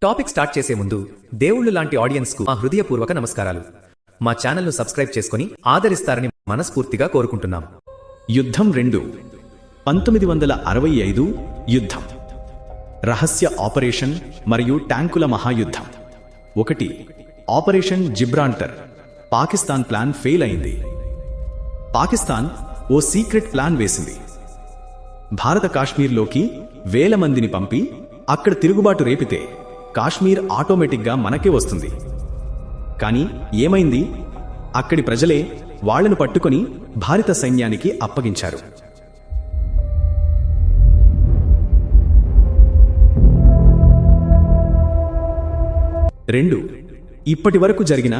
Topic start చేసే ముందు దేవుళ్ళు లాంటి ఆడియన్స్ కు మా హృదయపూర్వక నమస్కారాలు. మా ఛానల్ను సబ్స్క్రైబ్ చేసుకుని ఆదరిస్తారని మనస్ఫూర్తిగా కోరుకుంటున్నాం. యుద్ధం 2 1965 యుద్ధం. రహస్య ఆపరేషన్ మరియు ట్యాంకుల మహాయుద్ధం. 1 operation Gibraltar. Pakistan plan fail అయింది. పాకిస్తాన్ ఓ సీక్రెట్ ప్లాన్ వేసింది. భారత కాశ్మీర్లోకి వేల మందిని పంపి అక్కడ తిరుగుబాటు రేపితే కాశ్మీర్ ఆటోమేటిక్గా మనకే వస్తుంది. కానీ ఏమైంది? అక్కడి ప్రజలే వాళ్లను పట్టుకొని భారత సైన్యానికి అప్పగించారు. 2 ఇప్పటి వరకు జరిగిన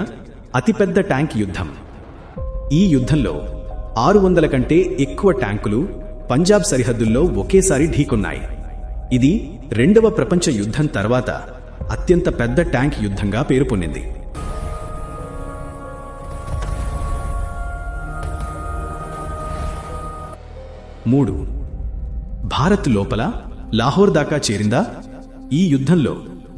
అతిపెద్ద ట్యాంక్ యుద్ధం. ఈ యుద్ధంలో 600 కంటే ఎక్కువ ట్యాంకులు పంజాబ్ సరిహద్దుల్లో ఒకేసారి ఢీకొన్నాయి. ఇది రెండవ ప్రపంచ యుద్ధం తర్వాత అత్యంత పెద్ద ట్యాంక్ యుద్ధంగా పేరు పొందింది. 3 భారత్ లోపల లాహోర్ దాకా చేరిందా? ఈ యుద్ధంలో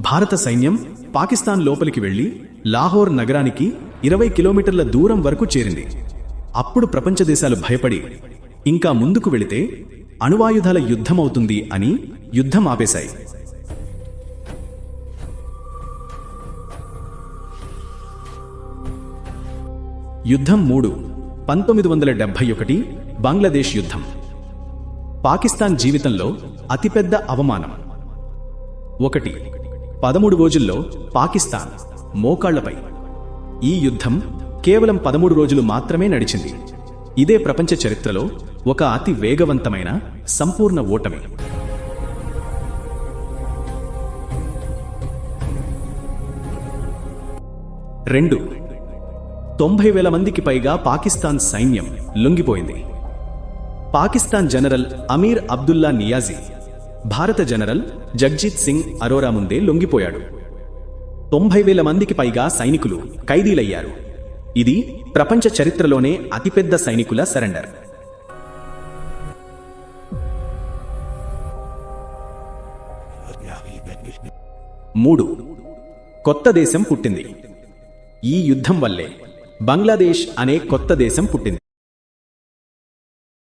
భారత సైన్యం పాకిస్తాన్ లోపలికి వెళ్లి లాహోర్ నగరానికి 20 కిలోమీటర్ల దూరం వరకు చేరింది. అప్పుడు ప్రపంచ దేశాలు భయపడి ఇంకా ముందుకు వెళితే అణువాయుధాల యుద్ధమవుతుంది అని యుద్ధం ఆపేశాయి. యుద్ధం 3 1971 బంగ్లాదేశ్ యుద్ధం. పాకిస్తాన్ జీవితంలో అతిపెద్ద అవమానం. 1 13 రోజుల్లో పాకిస్తాన్ మోకాళ్లపై. ఈ యుద్ధం కేవలం 13 రోజులు మాత్రమే నడిచింది. ఇదే ప్రపంచ చరిత్రలో ఒక అతి వేగవంతమైన సంపూర్ణ ఓటమి. 2 90,000 మందికి పైగా పాకిస్తాన్ సైన్యం లొంగిపోయింది. పాకిస్తాన్ జనరల్ అమీర్ అబ్దుల్లా నియాజీ భారత జనరల్ జగ్జీత్ సింగ్ అరోరా ముందే లొంగిపోయాడు. 90,000 మందికి పైగా సైనికులు ఖైదీలయ్యారు. ఇది ప్రపంచ చరిత్రలోనే అతిపెద్ద సైనికుల సరెండర్. 3 కొత్త దేశం పుట్టింది. ఈ యుద్ధం వల్లే బంగ్లాదేశ్ అనే కొత్త దేశం పుట్టింది.